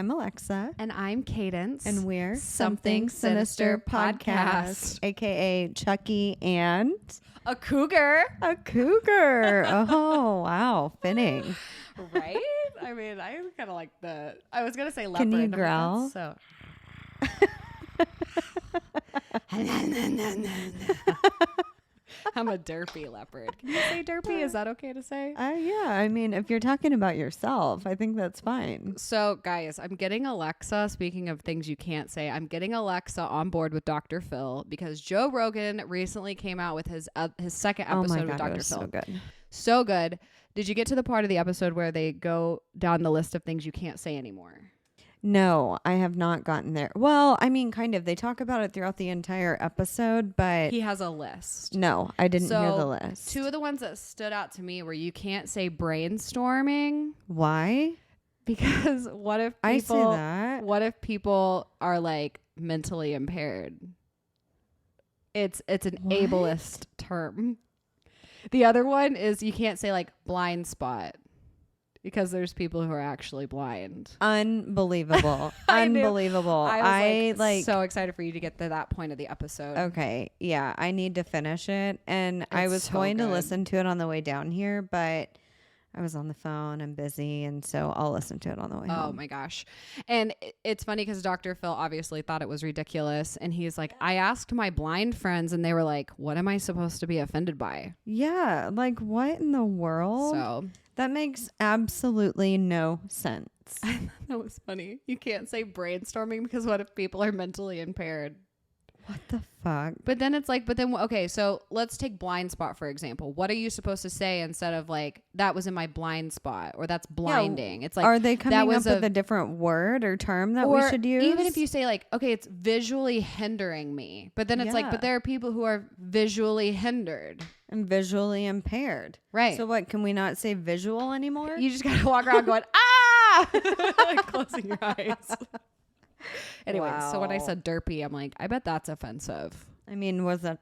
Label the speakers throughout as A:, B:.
A: I'm Alexa.
B: And I'm Cadence.
A: And we're
B: Something Sinister Podcast.
A: aka Chucky and
B: a cougar.
A: a cougar. Oh, wow. Fitting.
B: Right? I mean, I kind of like I was going to say leopard.
A: Can you growl?
B: So. I'm a derpy leopard. Can you say derpy? Is that okay to say?
A: Yeah. I mean, if you're talking about yourself, I think that's fine.
B: So, guys, I'm getting Alexa, speaking of things you can't say, I'm getting Alexa on board with Dr. Phil because Joe Rogan recently came out with his second episode with Dr. Phil.
A: So good.
B: So good. Did you get to the part of the episode where they go down the list of things you can't say anymore?
A: No, I have not gotten there. Well, I mean, kind of. They talk about it throughout the entire episode, but
B: he has a list.
A: No, I didn't hear the list.
B: Two of the ones that stood out to me were you can't say brainstorming.
A: Why?
B: Because what if people are like mentally impaired? It's an ableist term. The other one is you can't say like blind spot. Because there's people who are actually blind.
A: Unbelievable. Unbelievable.
B: I was so excited for you to get to that point of the episode.
A: Okay. Yeah. I need to finish it. And I was going to listen to it on the way down here, but I was on the phone. I'm busy. And so I'll listen to it on the way home.
B: Oh my gosh. And it's funny because Dr. Phil obviously thought it was ridiculous. And he's like, I asked my blind friends and they were like, what am I supposed to be offended by?
A: Yeah. Like what in the world?
B: So
A: that makes absolutely no sense.
B: That was funny. You can't say brainstorming because what if people are mentally impaired?
A: What the fuck?
B: But then it's like, okay, so let's take blind spot, for example. What are you supposed to say instead of like, that was in my blind spot or that's blinding? It's like,
A: are they coming up with a different word or term that we should use?
B: Even if you say like, okay, it's visually hindering me, but then it's like, but there are people who are visually hindered.
A: And visually impaired.
B: Right.
A: So what, can we not say visual anymore?
B: You just got to walk around going, ah! Closing your eyes. Anyway, So when I said derpy, I'm like, I bet that's offensive.
A: I mean, was it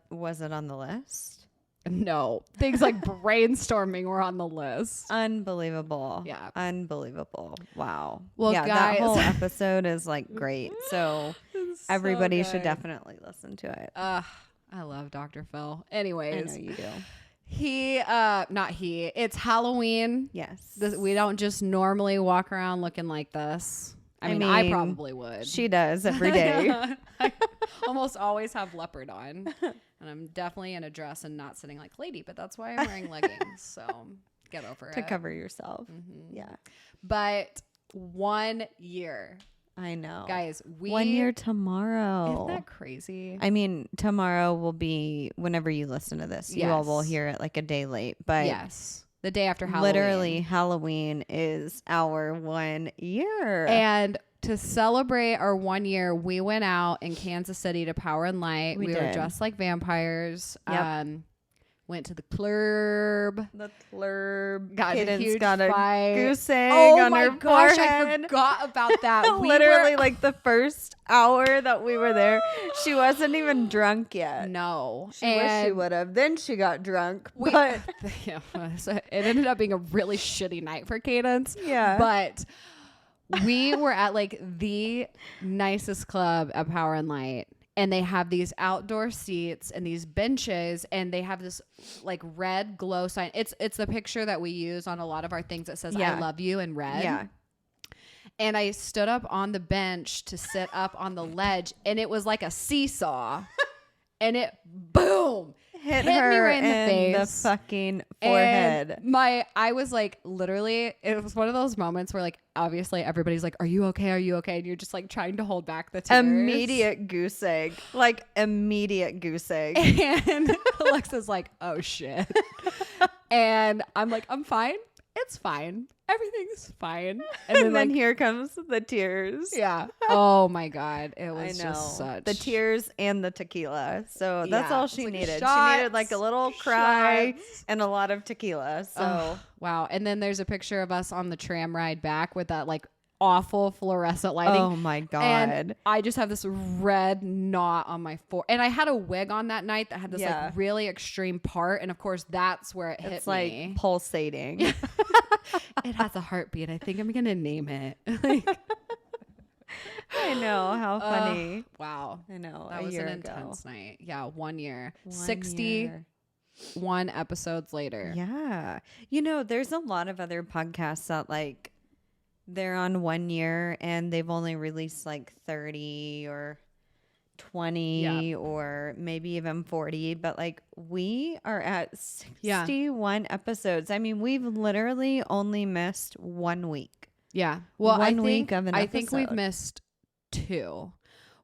A: on the list?
B: No. Things like brainstorming were on the list.
A: Unbelievable.
B: Yeah.
A: Unbelievable. Wow.
B: Well,
A: yeah,
B: guys,
A: that whole episode is like great. So everybody should definitely listen to it.
B: I love Dr. Phil. Anyways.
A: I know you do.
B: It's Halloween.
A: Yes.
B: We don't just normally walk around looking like this. I mean, I probably would.
A: She does every day.
B: I almost always have leopard on. And I'm definitely in a dress and not sitting like lady, but that's why I'm wearing leggings. So get over it.
A: To cover yourself. Mm-hmm. Yeah.
B: But 1 year.
A: I know.
B: Guys,
A: 1 year tomorrow.
B: Isn't that crazy?
A: I mean, tomorrow will be whenever you listen to this. Yes. You all will hear it like a day late. But
B: yes. The day after Halloween.
A: Literally, Halloween is our 1 year.
B: And to celebrate our 1 year, we went out in Kansas City to Power and Light. We were dressed like vampires.
A: Yep.
B: Went to the club.
A: Cadence got a goose egg on her forehead.
B: Oh my gosh, I forgot about that.
A: Literally, like the first hour that we were there, she wasn't even drunk yet.
B: No.
A: She wished she would have. Then she got drunk. So
B: it ended up being a really shitty night for Cadence.
A: Yeah.
B: But we were at like the nicest club at Power and Light. And they have these outdoor seats and these benches, and they have this like red glow sign. It's the picture that we use on a lot of our things that says "I love you" in red.
A: Yeah.
B: And I stood up on the bench to sit up on the ledge, and it was like a seesaw, and it boom
A: hit
B: me
A: her
B: right in the face,
A: the fucking forehead.
B: And I was like, literally, it was one of those moments where like, obviously everybody's like, are you okay? Are you okay? And you're just like trying to hold back the tears.
A: Immediate goose egg. And
B: Alexa's like, oh shit. And I'm like, I'm fine. It's fine. Everything's fine.
A: And then here comes the tears.
B: Yeah. Oh my God. It was just such.
A: The tears and the tequila. So that's all she needed.
B: Shots,
A: she needed like a little cry and a lot of tequila. So
B: wow. And then there's a picture of us on the tram ride back with that like awful fluorescent lighting.
A: Oh my God.
B: And I just have this red knot on my forehead. And I had a wig on that night that had this like really extreme part. And of course that's where it hit me.
A: It's like pulsating.
B: It has a heartbeat. I think I'm going to name it. Like,
A: I know. How funny.
B: Wow.
A: I know.
B: That was an intense night. Yeah. 1 year. 61 episodes later.
A: Yeah. You know, there's a lot of other podcasts that like they're on 1 year and they've only released like 30 or 20 or maybe even 40. But like we are at 61 episodes. I mean, we've literally only missed 1 week.
B: Yeah. Well,
A: I think
B: we've missed 2.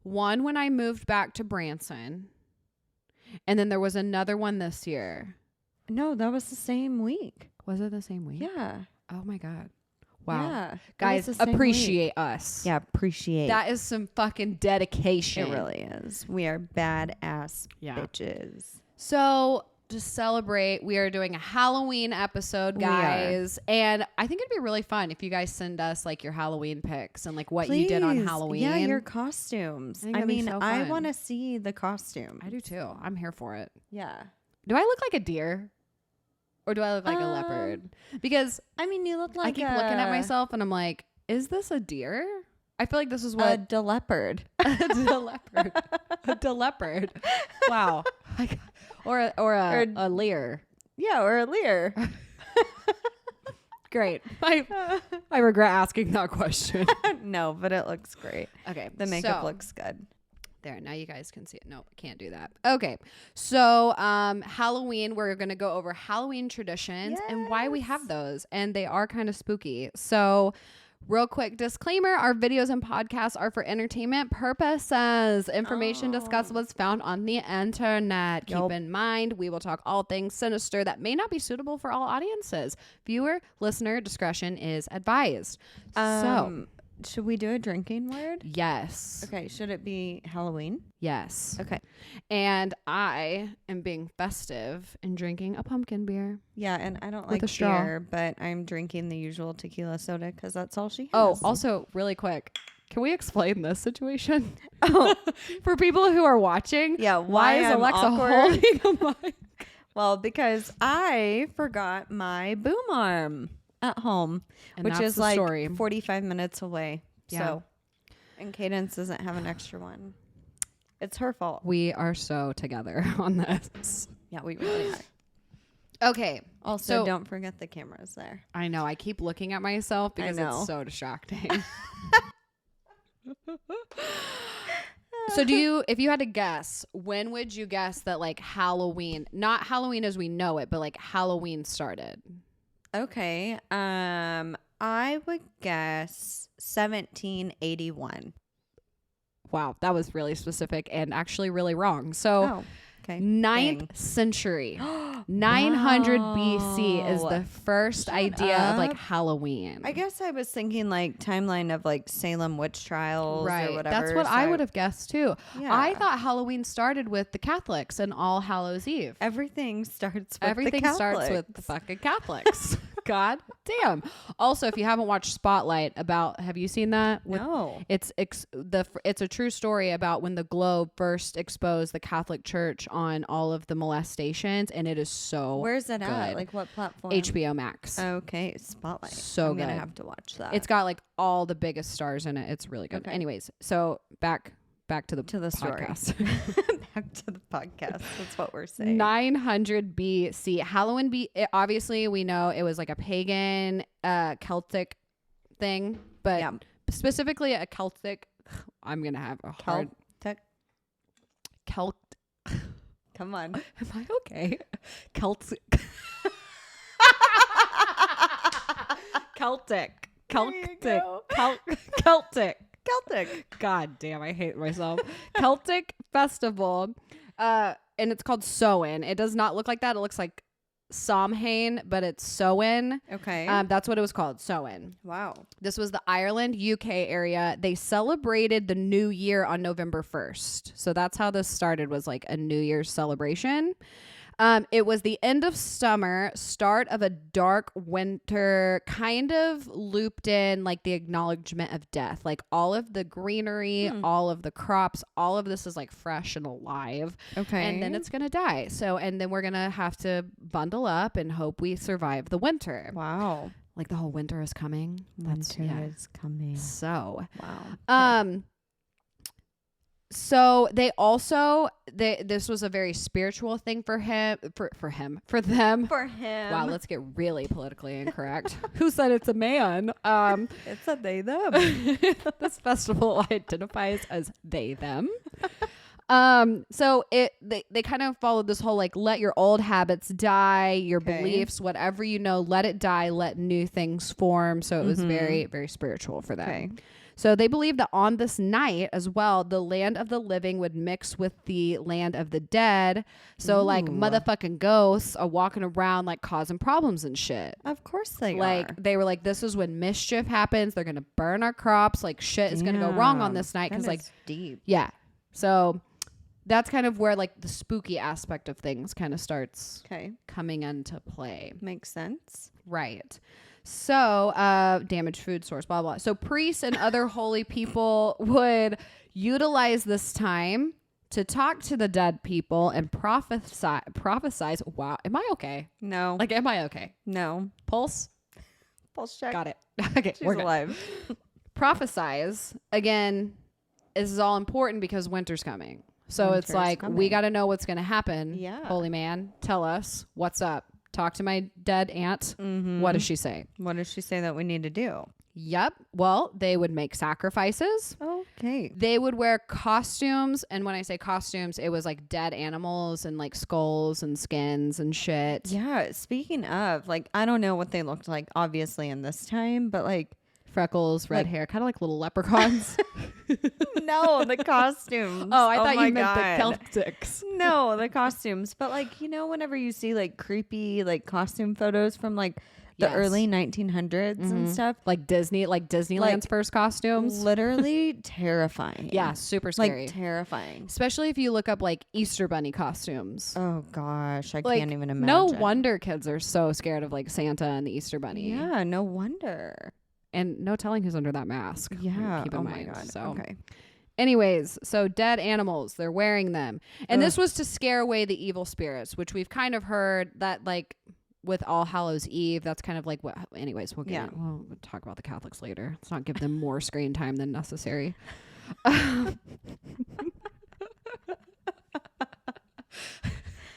B: One when I moved back to Branson. And then there was another one this year.
A: No, that was the same week.
B: Was it the same week?
A: Yeah.
B: Oh my God. Wow.
A: Yeah.
B: Guys, appreciate us.
A: Yeah, appreciate.
B: That is some fucking dedication.
A: It really is. We are badass bitches.
B: So to celebrate, we are doing a Halloween episode, guys. And I think it'd be really fun if you guys send us like your Halloween pics and like what you did on Halloween.
A: Yeah, your costumes. I mean, I want to see the costume.
B: I do too. I'm here for it.
A: Yeah.
B: Do I look like a deer? Or do I look like a leopard? Because
A: I mean, you look like
B: I keep looking at myself and I'm like, is this a deer? I feel like this is what
A: a leopard.
B: A leopard. Wow. Or a leer.
A: Yeah, or a leer.
B: Great. I regret asking that question.
A: No, but it looks great.
B: Okay.
A: The makeup looks good.
B: There, now you guys can see it. Nope, can't do that. Okay. So Halloween, we're going to go over Halloween traditions and why we have those. And they are kind of spooky. So real quick disclaimer, our videos and podcasts are for entertainment purposes. Information discussed was found on the internet. Keep in mind, we will talk all things sinister that may not be suitable for all audiences. Viewer, listener discretion is advised. So
A: should we do a drinking word?
B: Yes.
A: Okay. Should it be Halloween?
B: Yes.
A: Okay.
B: And I am being festive and drinking a pumpkin beer.
A: Yeah, and I don't like beer, but I'm drinking the usual tequila soda because that's all she has.
B: Oh, also, really quick, can we explain this situation? Oh, for people who are watching.
A: Yeah.
B: Why is Alexa holding a mic?
A: Well, because I forgot my boom arm at home, and which is like 45 minutes away. Yeah. So, and Cadence doesn't have an extra one. It's her fault.
B: We are so together on this.
A: Yeah, we really are.
B: Okay.
A: Also, don't forget the camera's there.
B: I know. I keep looking at myself because it's so distracting. So if you had to guess, when would you guess that like Halloween, not Halloween as we know it, but like Halloween started?
A: Okay. I would guess 1781.
B: Wow, that was really specific and actually really wrong. So, 9th century, 900 BC is the first idea of like Halloween.
A: I guess I was thinking like timeline of like Salem witch trials or whatever.
B: That's what I would have guessed too. Yeah. I thought Halloween started with the Catholics and All Hallows Eve.
A: Everything starts with the
B: fucking Catholics. God damn. Also, if you haven't watched Spotlight, have you seen that?
A: No.
B: It's a true story about when the Globe first exposed the Catholic Church on all of the molestations, and it is so
A: Where's it
B: good.
A: At? Like what platform?
B: HBO Max.
A: Okay, Spotlight.
B: So
A: I'm
B: good.
A: gonna have to watch that.
B: It's got like all the biggest stars in it. It's really good. Okay. Anyways, so back to the podcast.
A: Story. Back to the podcast. That's what we're saying.
B: 900 BC. Halloween obviously we know it was like a pagan Celtic thing, but specifically a Celtic. I'm going to have a hard Celt.
A: Come on.
B: Am I okay? Celtic. God damn, I hate myself. Celtic festival. And it's called Samhain. It does not look like that. It looks like Samhain, but it's Samhain.
A: Okay.
B: That's what it was called, Samhain.
A: Wow.
B: This was the Ireland, UK area. They celebrated the New Year on November 1st. So that's how this started, was like a New Year's celebration. It was the end of summer, start of a dark winter, kind of looped in like the acknowledgement of death. Like all of the greenery, all of the crops, all of this is like fresh and alive.
A: Okay.
B: And then it's going to die. And then we're going to have to bundle up and hope we survive the winter.
A: Wow.
B: Like the whole winter is coming.
A: Winter is coming.
B: So,
A: wow. Okay.
B: So they also this was a very spiritual thing for them. Wow, let's get really politically incorrect. Who said it's a man?
A: It's a they them.
B: This festival identifies as they them. So they kind of followed this whole like let your old habits die, your beliefs, whatever you know, let it die, let new things form. So it was very, very spiritual for them. Okay. So they believed that on this night as well, the land of the living would mix with the land of the dead. So like motherfucking ghosts are walking around like causing problems and shit.
A: Of course they
B: like
A: are.
B: They were like, this is when mischief happens. They're going to burn our crops. Like shit is going to go wrong on this night. Cause like
A: deep.
B: Yeah. So that's kind of where like the spooky aspect of things kind of starts coming into play.
A: Makes sense.
B: Right. So, damaged food source, blah, blah. So priests and other holy people would utilize this time to talk to the dead people and prophesize. Wow. Am I okay?
A: No.
B: Like, am I okay?
A: No.
B: Pulse
A: check.
B: Got it. Okay.
A: She's alive.
B: Prophesize. Again, this is all important because winter's coming. So it's like, we got to know what's going to happen.
A: Yeah.
B: Holy man, tell us what's up. Talk to my dead aunt. What does she say?
A: What does she say that we need to do?
B: Yep. Well, they would make sacrifices.
A: Okay.
B: They would wear costumes. And when I say costumes, it was like dead animals and like skulls and skins and shit.
A: Yeah. Speaking of, like, I don't know what they looked like, obviously, in this time, but like,
B: freckles, red hair, kind of like little leprechauns.
A: No, the costumes.
B: Oh, I thought you meant the Celtics.
A: No, the costumes. But like, you know, whenever you see like creepy like costume photos from like the early 1900s and stuff,
B: like Disneyland's first costumes,
A: literally terrifying.
B: Yeah, super scary.
A: Like terrifying.
B: Especially if you look up like Easter bunny costumes.
A: Oh gosh, I
B: like,
A: can't even imagine.
B: No wonder kids are so scared of like Santa and the Easter bunny.
A: Yeah, no wonder.
B: And no telling who's under that mask.
A: Yeah.
B: Keep in mind.
A: My God.
B: So.
A: Okay.
B: Anyways, so dead animals, they're wearing them. And this was to scare away the evil spirits, which we've kind of heard that like with All Hallows Eve, that's kind of like what, anyways, we'll talk about the Catholics later. Let's not give them more screen time than necessary.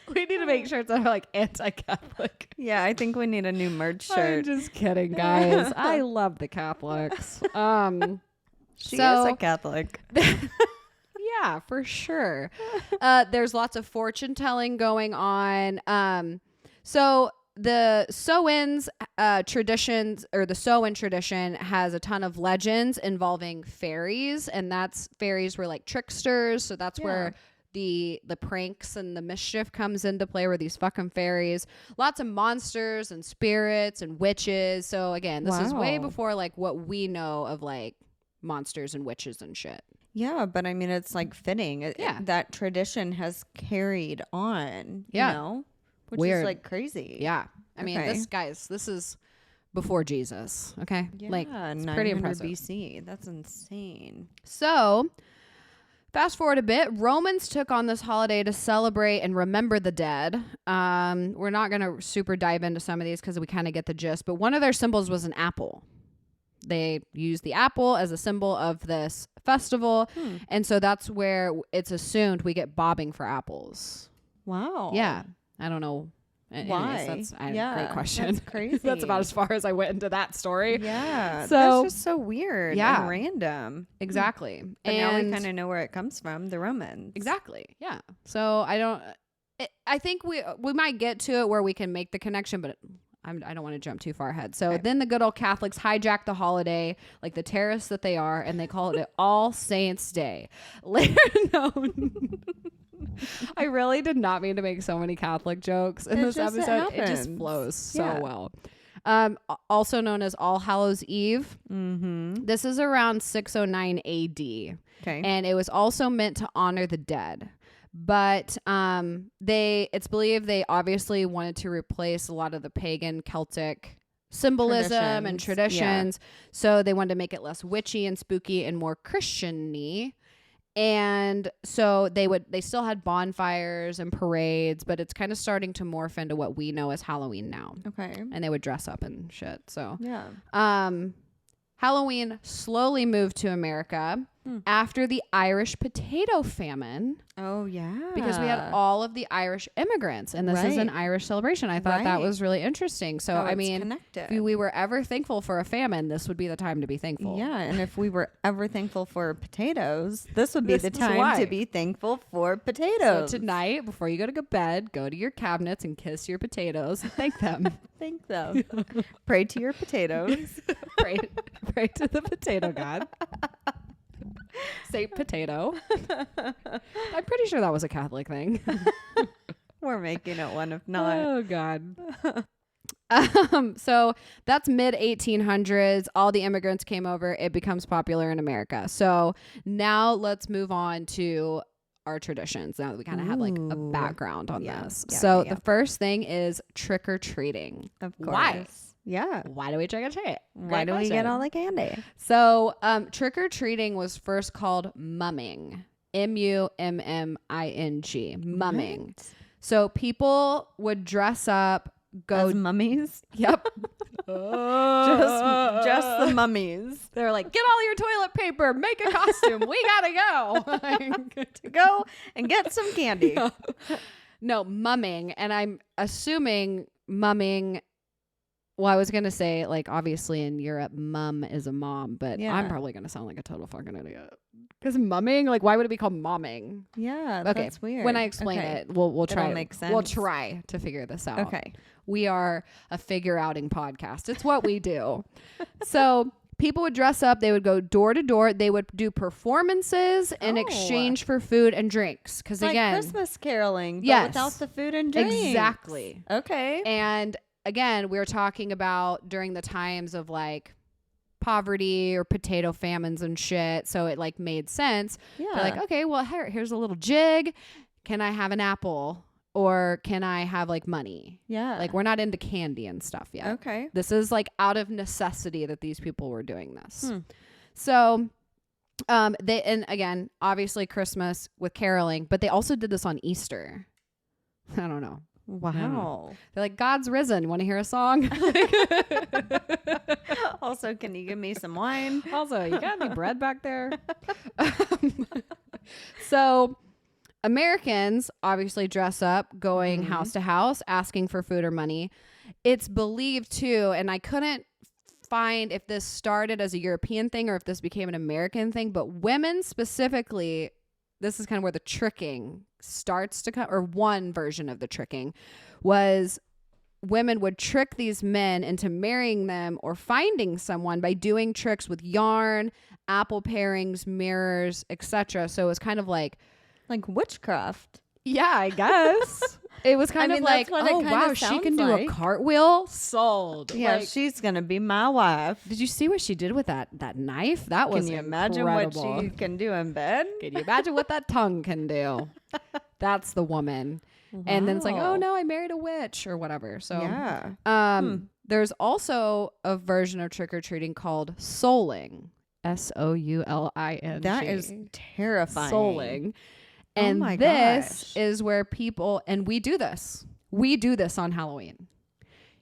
B: We need to make shirts that are like anti-Catholic.
A: Yeah, I think we need a new merch shirt.
B: I'm just kidding, guys. I love the Catholics.
A: She is a Catholic.
B: Yeah, for sure. There's lots of fortune telling going on. So the Samhain's traditions, or the Samhain tradition, has a ton of legends involving fairies, and fairies were like tricksters. So that's where the pranks and the mischief comes into play, where these fucking fairies, lots of monsters and spirits and witches. So again, this is way before like what we know of like monsters and witches and shit.
A: Yeah, but I mean, it's like fitting. That tradition has carried on, you know, which is like crazy.
B: Yeah. I mean, this is before Jesus. Okay.
A: Yeah,
B: like it's pretty impressive.
A: BC. That's insane.
B: So fast forward a bit, Romans took on this holiday to celebrate and remember the dead. We're not going to super dive into some of these because we kind of get the gist, but one of their symbols was an apple. They used the apple as a symbol of this festival. And so that's where it's assumed we get bobbing for apples.
A: Wow.
B: Yeah. I don't know.
A: Why?
B: Anyways, that's a great question.
A: That's crazy.
B: That's about as far as I went into that story.
A: Yeah.
B: So
A: that's just so weird and random.
B: Exactly.
A: But now we kind of know where it comes from, the Romans.
B: Exactly. Yeah. So I think we might get to it where we can make the connection, but I don't want to jump too far ahead. So then the good old Catholics hijack the holiday like the terrorists that they are, and they call it All Saints Day. Later known. I really did not mean to make so many Catholic jokes in this episode. It just flows so well. Also known as All Hallows Eve. This is around 609 AD.
A: Okay.
B: And it was also meant to honor the dead. But it's believed they obviously wanted to replace a lot of the pagan Celtic symbolism and traditions. So they wanted to make it less witchy and spooky and more Christian-y. And so they still had bonfires and parades, but it's kind of starting to morph into what we know as Halloween now.
A: Okay.
B: And they would dress up and shit. So
A: yeah.
B: Halloween slowly moved to America after the Irish potato famine.
A: Oh, yeah.
B: Because we had all of the Irish immigrants, and this is an Irish celebration. I thought that was really interesting. So, I mean, if we were ever thankful for a famine, this would be the time to be thankful.
A: Yeah, and if we were ever thankful for potatoes, this would be the time to be thankful for potatoes.
B: So tonight, before you go to bed, go to your cabinets and kiss your potatoes and thank them.
A: Thank them. Pray to your potatoes.
B: Pray to the potato god. Saint Potato. I'm pretty sure that was a Catholic thing.
A: We're making it one if not.
B: Oh, God. So that's mid 1800s. All the immigrants came over. It becomes popular in America. So now let's move on to our traditions. Now that we kind of have like a background on this. So the first thing is trick or treating.
A: Of course.
B: Why?
A: Yeah.
B: Why do we trick or treat?
A: Why do we get all the candy?
B: So trick or treating was first called mumming. mumming. Mumming.
A: What?
B: So people would dress up, go
A: as mummies.
B: Yep.
A: just the mummies.
B: They're like, get all your toilet paper, make a costume. We gotta go.
A: To go and get some candy.
B: No, mumming. And I'm assuming mumming. Well, I was going to say, like, obviously in Europe, mum is a mom, but I'm probably going to sound like a total fucking idiot. Because mumming, like, why would it be called momming?
A: Yeah,
B: okay.
A: That's weird.
B: When I explain it, we'll try.
A: It'll make sense.
B: We'll try to figure this out.
A: Okay.
B: We are a figure-outing podcast. It's what we do. So people would dress up. They would go door to door. They would do performances in exchange for food and drinks. Because,
A: like
B: again,
A: Christmas caroling, but without the food and drinks.
B: Exactly.
A: Okay.
B: And again, we were talking about during the times of like poverty or potato famines and shit. So it like made sense. Yeah. They're like, okay, well, here's a little jig. Can I have an apple? Or can I have like money?
A: Yeah.
B: Like we're not into candy and stuff yet.
A: Okay.
B: This is like out of necessity that these people were doing this. So they, and again, obviously Christmas with caroling, but they also did this on Easter. I don't know.
A: Wow.
B: They're like, God's risen. Want to hear a song?
A: Also, can you give me some wine?
B: Also, you got any bread back there? So Americans obviously dress up, going house to house, asking for food or money. It's believed too, and I couldn't find if this started as a European thing or if this became an American thing, but women specifically, this is kind of where the tricking starts to come, or one version of the tricking was women would trick these men into marrying them or finding someone by doing tricks with yarn, apple parings, mirrors, etc. So it was kind of like
A: witchcraft.
B: Yeah, I guess. It was kind of like, oh wow, she can do a cartwheel. Sold.
A: Yeah, like, she's gonna be my wife.
B: Did you see what she did with that knife? That was incredible. Can you imagine
A: what she can do in bed?
B: Can you imagine what that tongue can do? That's the woman. Wow. And then it's like, oh no, I married a witch or whatever. So yeah. There's also a version of trick or treating called souling. SOULING.
A: That is terrifying.
B: Souling. And this is where people, and we do this on Halloween.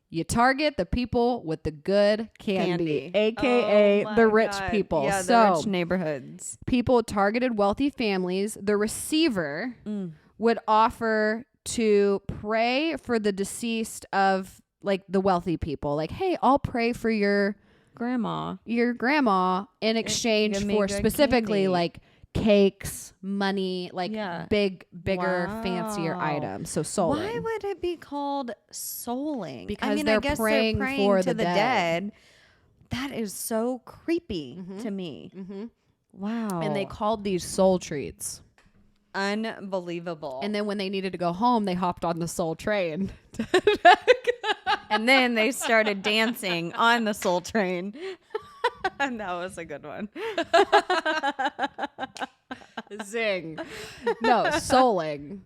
B: You target the people with the good candy. AKA the rich people.
A: Yeah, the rich neighborhoods.
B: People targeted wealthy families. The receiver would offer to pray for the deceased of like the wealthy people. Like, hey, I'll pray for your grandma in exchange for specifically candy. Like cakes, money, like bigger, fancier items. So souling.
A: Why would it be called souling?
B: Because I guess they're praying for the dead.
A: That is so creepy to me. Wow.
B: And they called these soul treats.
A: Unbelievable.
B: And then when they needed to go home, they hopped on the soul train.
A: And then they started dancing on the soul train. And that was a good one.
B: Zing. No, souling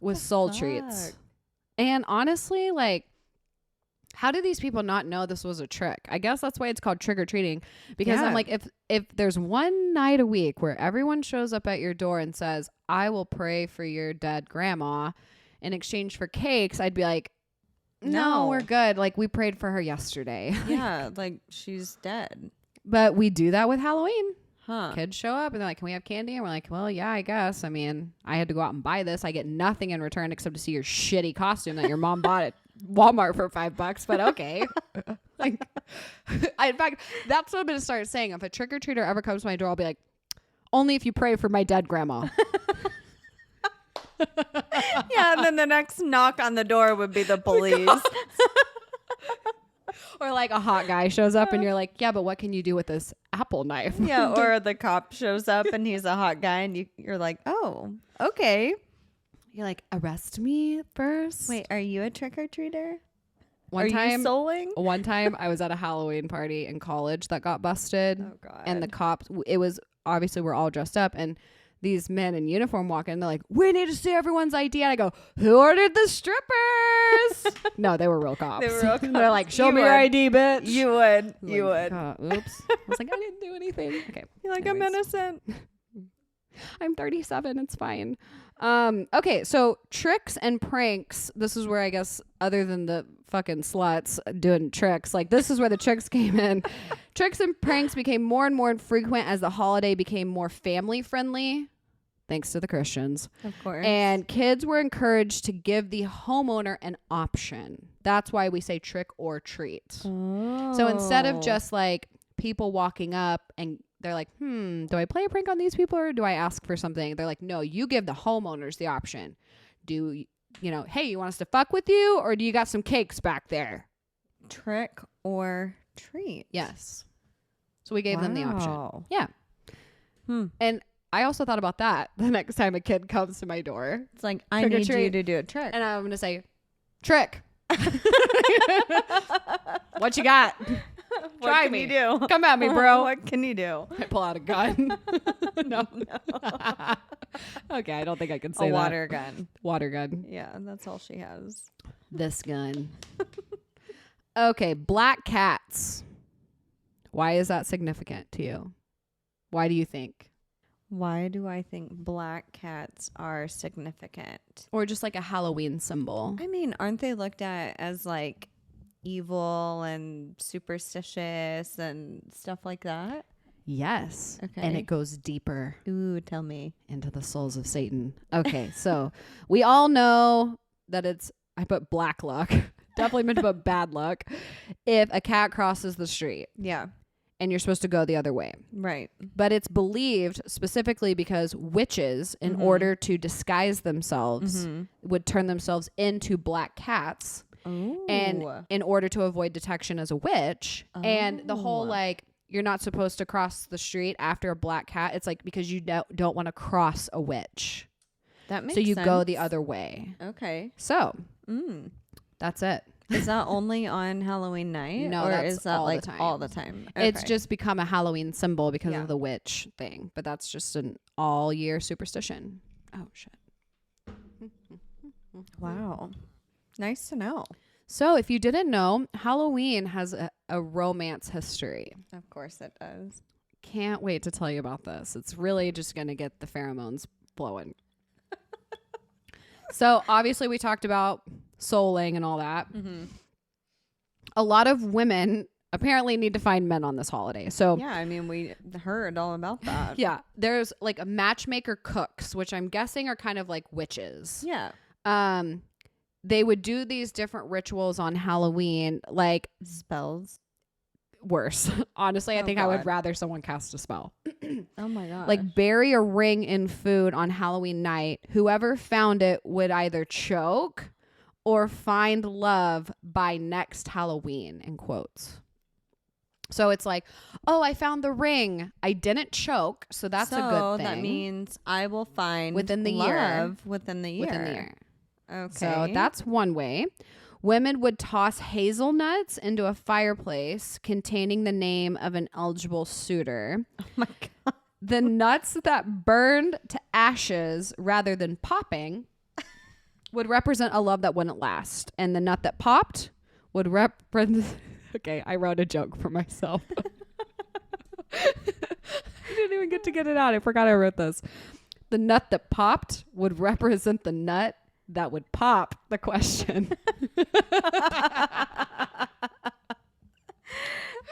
B: with soul treats. And honestly, like, How do these people not know this was a trick? I guess that's why it's called trick-or-treating. Because I'm like, if there's one night a week where everyone shows up at your door and says, I will pray for your dead grandma in exchange for cakes, I'd be like, no, we're good. Like, we prayed for her yesterday.
A: Yeah, like, she's dead.
B: But we do that with Halloween.
A: Huh.
B: Kids show up and they're like, can we have candy? And we're like, well, yeah, I guess. I mean, I had to go out and buy this. I get nothing in return except to see your shitty costume that your mom bought at Walmart for $5, but okay. Like, in fact, that's what I'm going to start saying. If a trick-or-treater ever comes to my door, I'll be like, only if you pray for my dead grandma.
A: Yeah, and then the next knock on the door would be the police.
B: Or like a hot guy shows up and you're like, yeah, but what can you do with this apple knife?
A: Yeah, or the cop shows up and he's a hot guy and you're like, oh, okay.
B: You're like, arrest me first.
A: Wait, are you a trick-or-treater?
B: One
A: you souling?
B: One time I was at a Halloween party in college that got busted.
A: Oh, God.
B: And the cops, it was obviously we're all dressed up and these men in uniform walk in. They're like, we need to see everyone's ID. And I go, who ordered the strippers? No, they were real cops.
A: They were real cops.
B: They're like, show me your ID, bitch.
A: You would. You
B: like,
A: would.
B: Oops. I was like, I didn't do anything. Okay.
A: You're like,
B: anyways.
A: I'm innocent.
B: I'm 37. It's fine. Okay. So tricks and pranks. This is where I guess other than the fucking sluts doing tricks, like this is where the tricks came in. Tricks and pranks became more and more infrequent as the holiday became more family friendly. Thanks to the Christians.
A: Of course.
B: And kids were encouraged to give the homeowner an option. That's why we say trick or treat.
A: Oh.
B: So instead of just like people walking up and they're like, do I play a prank on these people or do I ask for something? They're like, no, you give the homeowners the option. Do you know, hey, you want us to fuck with you or do you got some cakes back there?
A: Trick or treat.
B: Yes. So we gave them the option. Yeah.
A: Hmm.
B: And I also thought about that the next time a kid comes to my door.
A: It's like, I need you to do a trick.
B: And I'm going to say, trick. What you got?
A: What can you do?
B: Come at me, bro.
A: What can you do?
B: I pull out a gun. No. Okay, I don't think I can say
A: a
B: that.
A: water gun.
B: Water gun.
A: Yeah, that's all she has.
B: This gun. Okay, black cats. Why is that significant to you? Why do you think?
A: Why do I think black cats are significant?
B: Or just like a Halloween symbol.
A: I mean, aren't they looked at as like evil and superstitious and stuff like that?
B: Yes.
A: Okay.
B: And it goes deeper.
A: Ooh, tell me.
B: Into the souls of Satan. Okay, so we all know that I put black luck. Definitely meant to put bad luck. If a cat crosses the street.
A: Yeah.
B: And you're supposed to go the other way.
A: Right.
B: But it's believed specifically because witches, in order to disguise themselves, would turn themselves into black cats.
A: Ooh.
B: And in order to avoid detection as a witch. Oh. And the whole like, you're not supposed to cross the street after a black cat. It's like because you don't want to cross a witch.
A: That makes
B: sense. So you go the
A: sense.
B: other way.
A: Okay.
B: So that's it.
A: Is that only on Halloween night?
B: No,
A: or
B: that's
A: is that
B: all
A: like
B: the time.
A: all the time? Okay.
B: It's just become a Halloween symbol because of the witch thing. But that's just an all year superstition. Oh, shit.
A: Wow. Nice to know.
B: So if you didn't know, Halloween has a romance history.
A: Of course it does.
B: Can't wait to tell you about this. It's really just going to get the pheromones flowing. So obviously we talked about souling and all that. A lot of women apparently need to find men on this holiday. So
A: yeah, I mean, we heard all about that.
B: Yeah, there's like a matchmaker cooks, which I'm guessing are kind of like witches.
A: Yeah.
B: They would do these different rituals on Halloween, like
A: spells.
B: Worse. Honestly, I think I would rather someone cast a spell.
A: Oh my god.
B: Like bury a ring in food on Halloween night. Whoever found it would either choke or find love by next Halloween, in quotes. So it's like, oh, I found the ring. I didn't choke, so that's a good thing.
A: That means I will find
B: within the
A: love
B: year.
A: Within the year. Okay.
B: So that's one way. Women would toss hazelnuts into a fireplace containing the name of an eligible suitor.
A: Oh my god.
B: The nuts that burned to ashes rather than popping would represent a love that wouldn't last. And the nut that popped would represent... Okay, I wrote a joke for myself. I didn't even get to get it out. I forgot I wrote this. The nut that popped would represent the nut that would pop the question.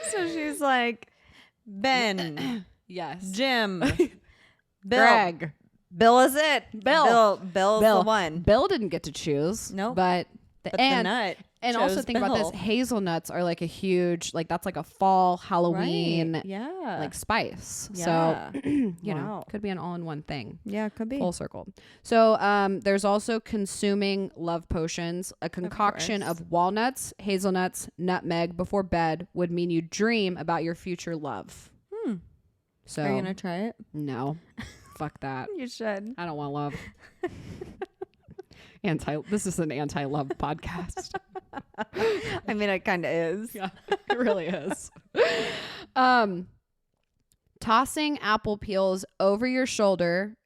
A: So she's like, Ben.
B: Yes.
A: Jim. Bill.
B: Greg.
A: Bill is it. Bill's the one.
B: Bill didn't get to choose.
A: No. Nope.
B: But
A: the nut.
B: And also think about this. Hazelnuts are like a huge, like that's like a fall Halloween like spice. Yeah. So, you know, could be an all-in-one thing.
A: Yeah, could be.
B: Full circle. So there's also consuming love potions. A concoction of walnuts, hazelnuts, nutmeg before bed would mean you dream about your future love. So
A: are you going to try it?
B: No. Fuck that.
A: You should.
B: I don't want love. This is an anti-love podcast.
A: I mean, it kind of is.
B: Yeah, it really is. Tossing apple peels over your shoulder.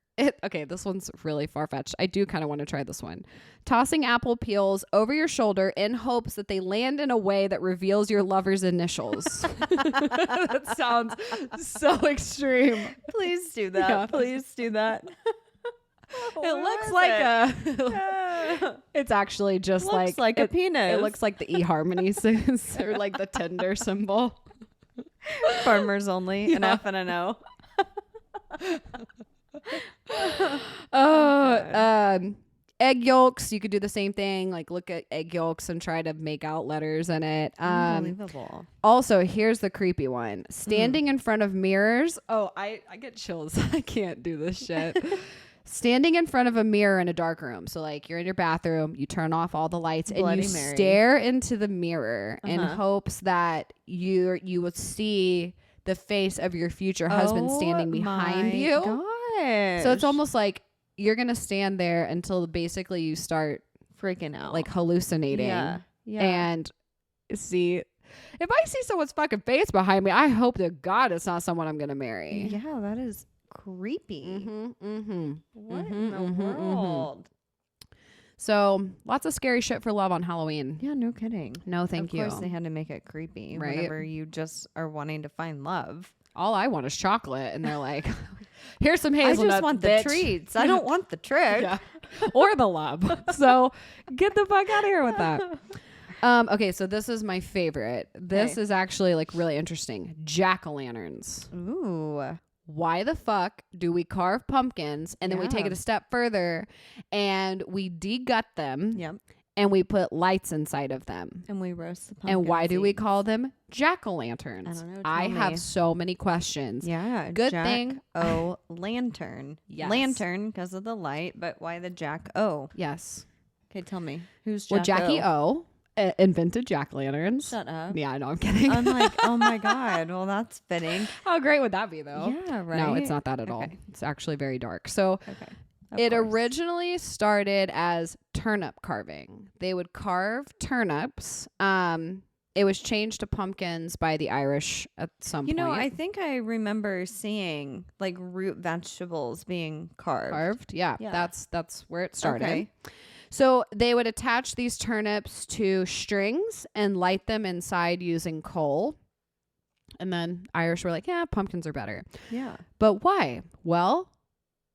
B: Okay, this one's really far-fetched. I do kind of want to try this one. Tossing apple peels over your shoulder in hopes that they land in a way that reveals your lover's initials. That sounds so extreme.
A: Please do that. Yeah. Please do that.
B: It looks like it's actually just
A: looks like a penis.
B: It looks like the eHarmony or like the Tinder symbol.
A: Farmers only, an F and an O.
B: Egg yolks. You could do the same thing. Like look at egg yolks and try to make out letters in it.
A: Unbelievable.
B: Also, here's the creepy one. Standing in front of mirrors. Oh, I get chills. I can't do this shit. Standing in front of a mirror in a dark room. So like you're in your bathroom, you turn off all the lights and you stare into the mirror in hopes that you would see the face of your future husband standing behind you.
A: Gosh.
B: So it's almost like you're going to stand there until basically you start
A: freaking out,
B: like hallucinating.
A: Yeah.
B: And see, if I see someone's fucking face behind me, I hope to God it's not someone I'm going to marry.
A: Yeah, that is creepy. What in the world?
B: So lots of scary shit for love on Halloween.
A: Yeah, no kidding.
B: No, thank you.
A: Of course they had to make it creepy, right? Whenever you just are wanting to find love.
B: All I want is chocolate, and they're like, here's some hazelnuts.
A: I just want the treats. I don't want the trick.
B: Yeah. Or the love. So get the fuck out of here with that. Okay, so this is my favorite. This is actually like really interesting. Jack-o'-lanterns.
A: Ooh.
B: Why the fuck do we carve pumpkins and then we take it a step further and we de-gut them and we put lights inside of them?
A: And we roast the pumpkin
B: And why do
A: seeds.
B: we call them jack-o'-lanterns?
A: I don't know.
B: I have so many questions.
A: Yeah.
B: Good thing.
A: Lantern.
B: Yes.
A: Lantern because of the light, but why the Jack-O?
B: Yes.
A: Okay, tell me. Who's Jack-O?
B: Well, Jackie O invented jack-o'-lanterns.
A: Shut up.
B: Yeah, I know. I'm kidding.
A: I'm like, oh my God. Well, that's fitting.
B: How great would that be, though?
A: Yeah, right.
B: No, it's not that at all. It's actually very dark. So
A: it
B: originally started as turnip carving. They would carve turnips. It was changed to pumpkins by the Irish at some point.
A: You know, I think I remember seeing like root vegetables being carved.
B: Yeah. That's where it started. Okay. So they would attach these turnips to strings and light them inside using coal. And then Irish were like, yeah, pumpkins are better.
A: Yeah.
B: But why? Well,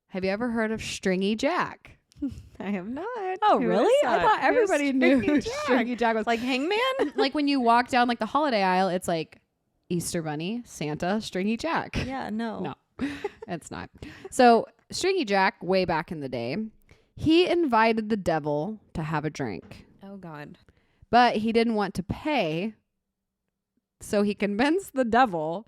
B: have you ever heard of Stringy Jack?
A: I have not.
B: Oh, really? I thought everybody knew who Stringy Jack was.
A: Like Hangman?
B: Like when you walk down like the holiday aisle, it's like Easter Bunny, Santa, Stringy Jack.
A: Yeah, no.
B: It's not. So Stringy Jack, way back in the day, he invited the devil to have a drink.
A: Oh, God.
B: But he didn't want to pay. So he convinced the devil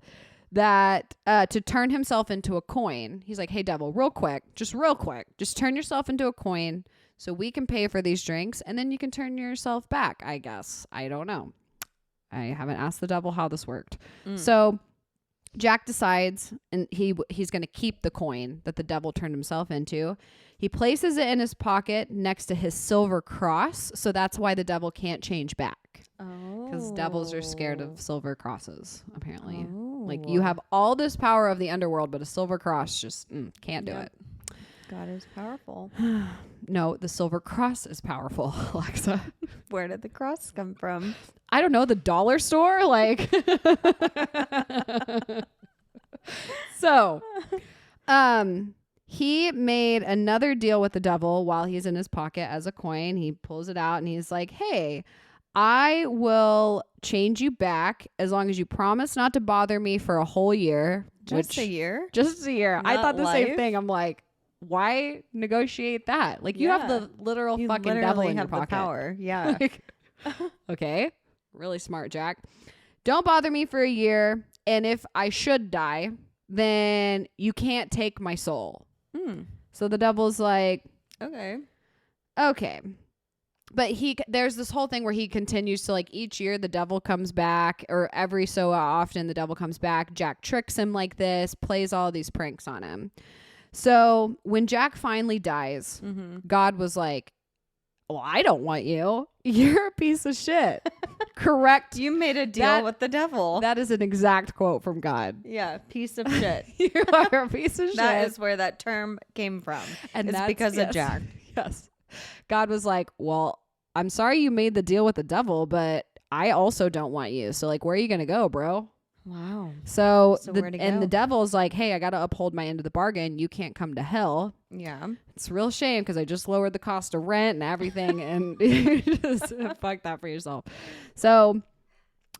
B: that to turn himself into a coin. He's like, hey, devil, real quick, just turn yourself into a coin so we can pay for these drinks. And then you can turn yourself back, I guess. I don't know. I haven't asked the devil how this worked. So Jack decides, and he's going to keep the coin that the devil turned himself into. He places it in his pocket next to his silver cross. So that's why the devil can't change back. Oh. Because devils are scared of silver crosses, apparently. Oh. Like you have all this power of the underworld, but a silver cross just can't do it.
A: God is powerful.
B: No, the silver cross is powerful, Alexa.
A: Where did the cross come from?
B: I don't know, the dollar store? Like, so, he made another deal with the devil while he's in his pocket as a coin. He pulls it out and he's like, hey, I will change you back as long as you promise not to bother me for a whole year.
A: Just a year?
B: Just a year.
A: Not
B: I thought the
A: life?
B: same thing. I'm like, why negotiate that? Like, you have the literal
A: you
B: fucking devil in your
A: have
B: pocket.
A: The power. Yeah.
B: Like, okay. Really smart, Jack. Don't bother me for a year. And if I should die, then you can't take my soul. So the devil's like, okay. But there's this whole thing where he continues to, like, each year the devil comes back, or every so often the devil comes back. Jack tricks him like this, plays all these pranks on him. So when Jack finally dies, God was like, well, I don't want you. You're a piece of shit. Correct.
A: You made a deal with the devil.
B: That is an exact quote from God.
A: Yeah, piece of shit.
B: You are a piece of shit.
A: That is where that term came from. And it's because of Jack.
B: Yes. God was like, well, I'm sorry you made the deal with the devil, but I also don't want you. So, like, where are you going to go, bro?
A: Wow.
B: So the devil's like, hey, I got to uphold my end of the bargain. You can't come to hell.
A: Yeah.
B: It's a real shame because I just lowered the cost of rent and everything, and you just fuck that for yourself. So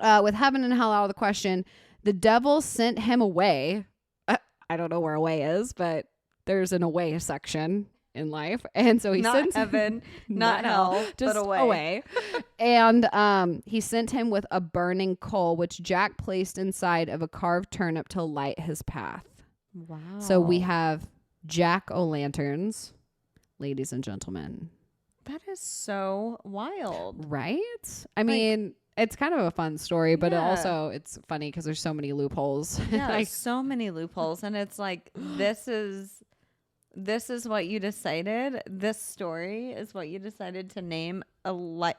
B: with heaven and hell out of the question, the devil sent him away. I don't know where away is, but there's an away section in life, and so he sent
A: heaven, not hell,
B: just
A: but
B: away. And he sent him with a burning coal, which Jack placed inside of a carved turnip to light his path.
A: Wow.
B: So we have jack-o'-lanterns, ladies and gentlemen.
A: That is so wild,
B: right? I mean, it's kind of a fun story, but also it's funny because there's so many loopholes.
A: Yeah, like, so many loopholes, and it's like this is what you decided. This story is what you decided to name a lit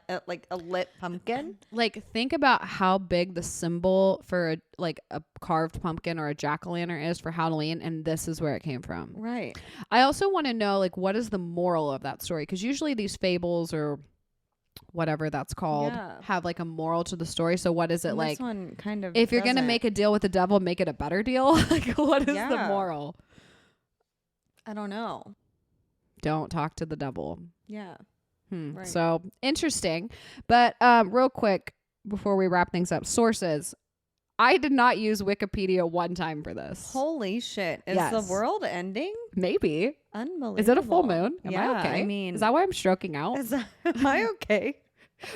A: pumpkin.
B: Like, think about how big the symbol for a carved pumpkin or a jack-o'-lantern is for Halloween, and this is where it came from.
A: Right.
B: I also want to know, like, what is the moral of that story? Because usually these fables or whatever that's called have like a moral to the story. So what is it, like?
A: This one kind of.
B: If you're gonna make a deal with the devil, make it a better deal. Like, what is the moral?
A: I don't know.
B: Don't talk to the devil.
A: Yeah.
B: Right. So interesting. But real quick before we wrap things up, sources. I did not use Wikipedia one time for this.
A: Holy shit. Is the world ending?
B: Maybe.
A: Unbelievable.
B: Is it a full moon? Am I okay?
A: I mean,
B: is that why I'm stroking out?
A: Am I okay?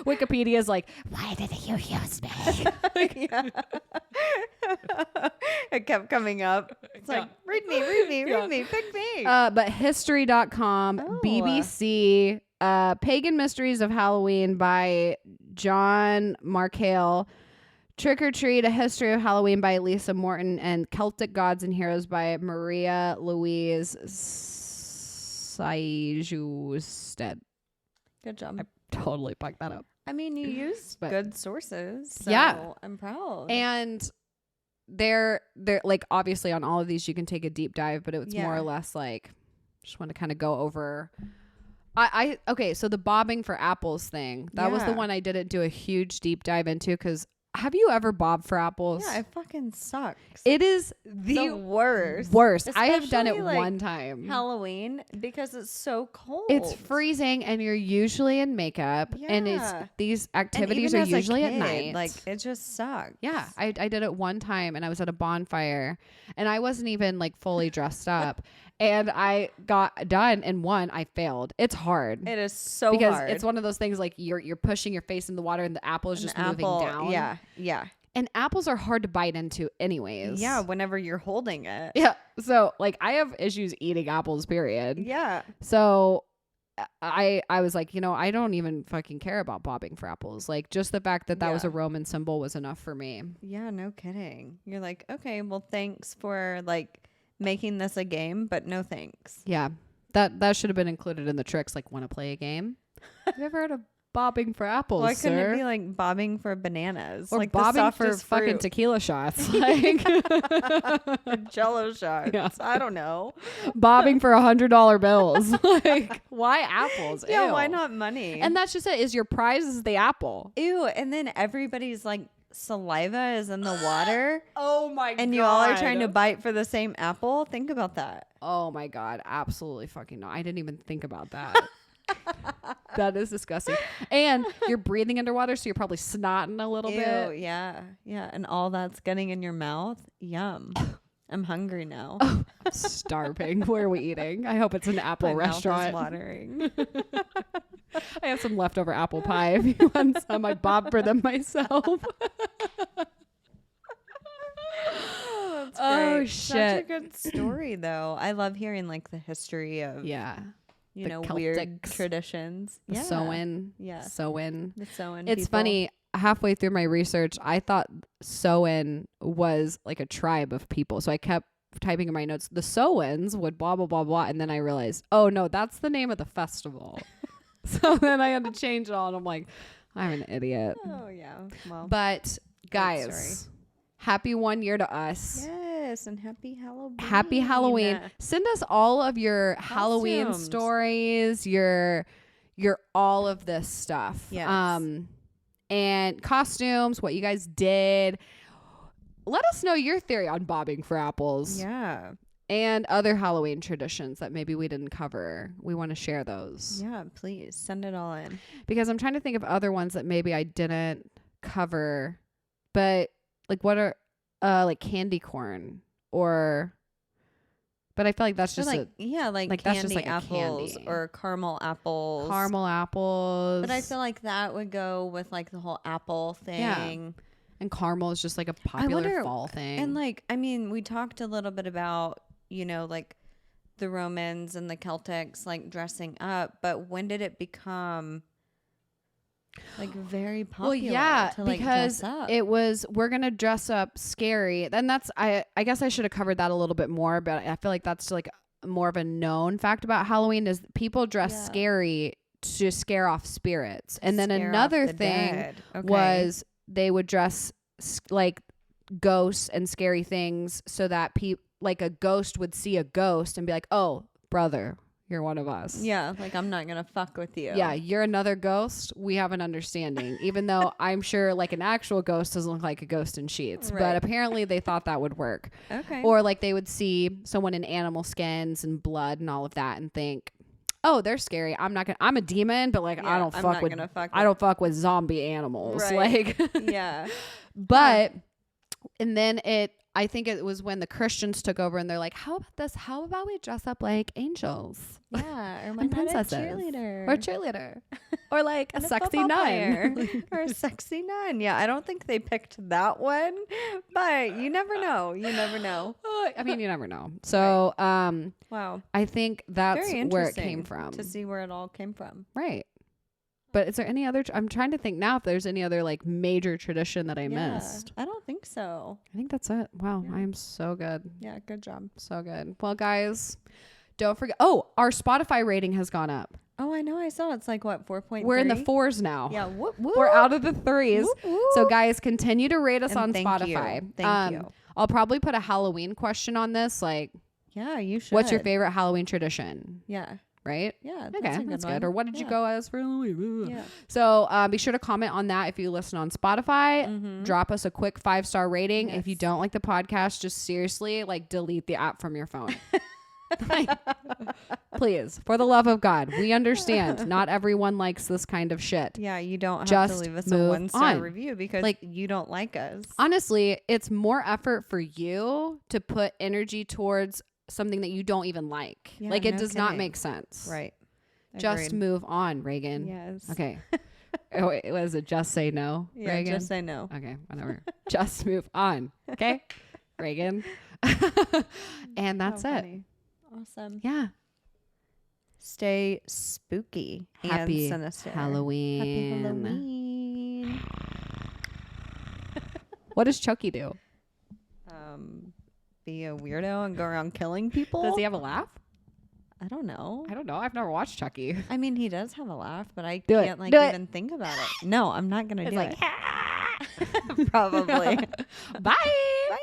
B: Wikipedia is like, why did you use me?
A: It kept coming up. It's like, read me, pick me.
B: But history.com, BBC, Pagan Mysteries of Halloween by John Markale, Trick or Treat, A History of Halloween by Lisa Morton, and Celtic Gods and Heroes by Maria Louise Sajusted.
A: Good job.
B: I totally fucked that up.
A: I mean, you used good sources, so I'm proud.
B: And they're like, obviously on all of these you can take a deep dive, but it was more or less like, just want to kind of go over. Okay, so the bobbing for apples thing, that was the one I didn't do a huge deep dive into, because have you ever bobbed for apples?
A: Yeah, it fucking sucks.
B: It is the worst. I have done it one time.
A: Halloween, because it's so cold.
B: It's freezing and you're usually in makeup, and these activities are usually at night.
A: Like, it just sucks.
B: Yeah, I did it one time, and I was at a bonfire, and I wasn't even like fully dressed up. And I got done, and I failed. It's hard.
A: It is so hard.
B: Because it's one of those things like you're pushing your face in the water, and the apple is just moving down.
A: Yeah, yeah.
B: And apples are hard to bite into anyways.
A: Yeah, whenever you're holding it.
B: Yeah. So, like, I have issues eating apples, period.
A: Yeah.
B: So I was like, I don't even fucking care about bobbing for apples. Like, just the fact that was a Roman symbol was enough for me. Yeah,
A: no kidding. You're like, okay, well, thanks for like making this a game, but no thanks.
B: Yeah. That should have been included in the tricks. Like, want to play a game? Have you ever heard of bobbing for apples,
A: Why couldn't
B: sir?
A: it be like bobbing for bananas?
B: Or
A: like
B: bobbing for fucking tequila shots. Like
A: Jello shots. Yeah. I don't know.
B: Bobbing for $100 bills. Like, why apples?
A: Yeah,
B: Ew.
A: why not money?
B: And that's just it. Is your prize is the apple.
A: Ew. And then everybody's like saliva is in the water.
B: Oh my god.
A: And you all are trying to bite for the same apple. Think about that.
B: Oh my god. Absolutely fucking no. I didn't even think about that. That is disgusting. And you're breathing underwater, so you're probably snotting a little bit.
A: Yeah. Yeah. And all that's getting in your mouth. Yum. I'm hungry now.
B: I'm starving. Where are we eating? I hope it's an apple restaurant.
A: Mouth is watering.
B: I have some leftover apple pie if you want some. I bob for them myself. Oh, shit.
A: Such a good story, though. I love hearing like the history of you know, Celtics, weird traditions.
B: The Samhain.
A: Yeah.
B: Samhain.
A: The Samhain.
B: It's funny. Halfway through my research, I thought Samhain was like a tribe of people. So I kept typing in my notes, the Samhains would blah, blah, blah, blah. And then I realized, oh, no, that's the name of the festival. So then I had to change it all. And I'm like, I'm an idiot.
A: Oh, yeah. Well,
B: but guys, happy 1 year to us.
A: Yes, and happy Halloween.
B: Happy Halloween. Send us all of your costumes. Halloween stories, your all of this stuff.
A: Yes.
B: And costumes, what you guys did. Let us know your theory on bobbing for apples.
A: Yeah.
B: And other Halloween traditions that maybe we didn't cover. We want to share those.
A: Yeah, please send it all in.
B: Because I'm trying to think of other ones that maybe I didn't cover. But like what are like candy corn but I feel like that's just
A: like candy
B: that's just like
A: apples
B: candy.
A: Or caramel apples.
B: Caramel apples.
A: But I feel like that would go with like the whole apple thing.
B: Yeah. And caramel is just like a popular fall thing.
A: And like, I mean, we talked a little bit about, you know, like the Romans and the Celtics like dressing up, but when did it become like very popular?
B: Well, yeah,
A: to, like,
B: because
A: dress up?
B: it was, we're going to dress up scary. Then that's, I guess I should have covered that a little bit more, but I feel like that's like more of a known fact about Halloween is people dress scary to scare off spirits. And then another thing was they would dress like ghosts and scary things so that like a ghost would see a ghost and be like, oh, brother, you're one of us.
A: Yeah, like I'm not gonna fuck with you.
B: Yeah, you're another ghost. We have an understanding. Even though I'm sure like an actual ghost doesn't look like a ghost in sheets. Right. But apparently they thought that would work.
A: Okay.
B: Or like they would see someone in animal skins and blood and all of that and think, oh, they're scary. I'm a demon, but like I don't fuck with zombie animals.
A: Right.
B: Like
A: yeah.
B: But and then I think it was when the Christians took over and they're like, how about this? How about we dress up like angels?
A: Yeah. Or
B: and princesses. Cheerleader. Or like a sexy nun.
A: Or a sexy nun. Yeah. I don't think they picked that one, but you never know. You never know.
B: I mean, you never know. So,
A: wow.
B: I think that's where it came from.
A: To see where it all came from.
B: Right. But is there any other? I'm trying to think now if there's any other like major tradition that I missed.
A: I don't think so.
B: I think that's it. Wow, I am so good.
A: Yeah, good job.
B: So good. Well, guys, don't forget. Oh, our Spotify rating has gone up.
A: Oh, I know. I saw it's like what 4.3.
B: We're in the 4s now.
A: Yeah, whoop, whoop.
B: We're out of the 3s.
A: Whoop, whoop.
B: So, guys, continue to rate us on
A: thank
B: Spotify.
A: You. Thank you.
B: I'll probably put a Halloween question on this. Like,
A: yeah, you should.
B: What's your favorite Halloween tradition?
A: Yeah.
B: Right?
A: Yeah.
B: That's good. Or what did you go as for Halloween?
A: Yeah.
B: So be sure to comment on that if you listen on Spotify. Mm-hmm. Drop us a quick 5-star rating. Yes. If you don't like the podcast, just seriously like delete the app from your phone. Like, please, for the love of God, we understand not everyone likes this kind of shit.
A: Yeah, you don't have to leave us a 1-star review because like, you don't like us.
B: Honestly, it's more effort for you to put energy towards something that you don't even like. Yeah, like it does not make sense.
A: Right.
B: Just
A: Agreed.
B: Move on, Reagan.
A: Yes.
B: Okay. Was it just say no,
A: yeah,
B: Reagan?
A: Just say no.
B: Okay, whatever. Just move on. Okay, Reagan. And that's it.
A: Funny. Awesome.
B: Yeah.
A: Stay spooky.
B: Happy
A: and sinister.
B: Halloween.
A: Happy Halloween.
B: What does Chucky do?
A: Be a weirdo and go around killing people.
B: Does he have a laugh?
A: I don't know.
B: I've never watched Chucky.
A: I mean, he does have a laugh, but I can't even think about it. No, I'm not gonna do it.
B: Like,
A: Probably.
B: Bye.
A: Bye.